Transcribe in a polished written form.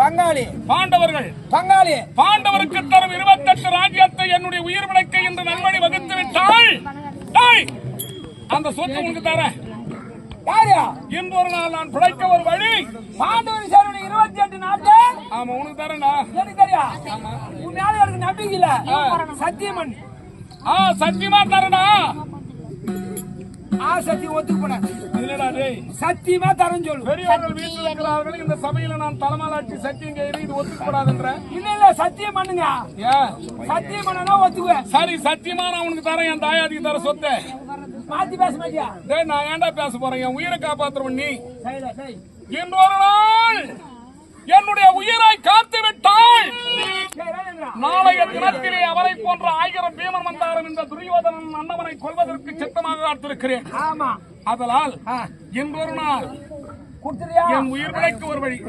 பங்காளி பாண்டவர்கள் பங்காளி பாண்டவருக்கு தரும் 28 ராஜ்யத்தை என்னுடைய உயிர் விளக்கை என்று நல்வழி வகுத்து விட்டால் அந்த சொத்து உனக்கு தரேன். யாரு இன்று ஒரு நாள் நான் பிழைக்க ஒரு வழி. பாண்டவர் சேருடைய 28 நாட்டு ஆமா உனக்கு தரேன்டா. எனக்கு தெரியா உன் மேல எனக்கு நம்பிக்கை இல்ல. சத்தியமன் சத்தியமா தரேன்டா. சத்தியம் ஒத்துக்கு போன இல்லடா டேய் சத்தியமா தரேன்னு சொல்லு. பெரியவர்கள் வீட்டில் இருக்கிறவர்கள் இந்த சபையில நான் தலைமாலாட்சி சத்தியம் கேட்கிறேன். இது ஒத்துக்கூடாதுன்ற இல்ல சத்தியம் பண்ணுங்க. சத்தியம் பண்ணா ஒத்துக்குவேன். சரி சத்தியமா நான் உனக்கு தரேன். என் தாயாதிக்கு தர சொத்தை மாத்தி பேச மாட்டியா? டேய் நான் ஏன்டா பேச போறேன்? என் உயிரை காப்பாத்துறவன் நீ. இன்று ஒரு நாள் என்னுடைய உயிரை காத்து விட்டால் நாளைய தினத்திலே அவரை போன்ற 1000 பீமன் வந்தாரும் இந்த துரியோதனன் அண்ணவனை கொல்வதற்கு சித்தமாக காத்திருக்கிறேன். ஆமா அதனால் இன்று ஒரு நாள் கொடுத்துறியா? என் உயிர் விளைக்கு ஒரு வழி.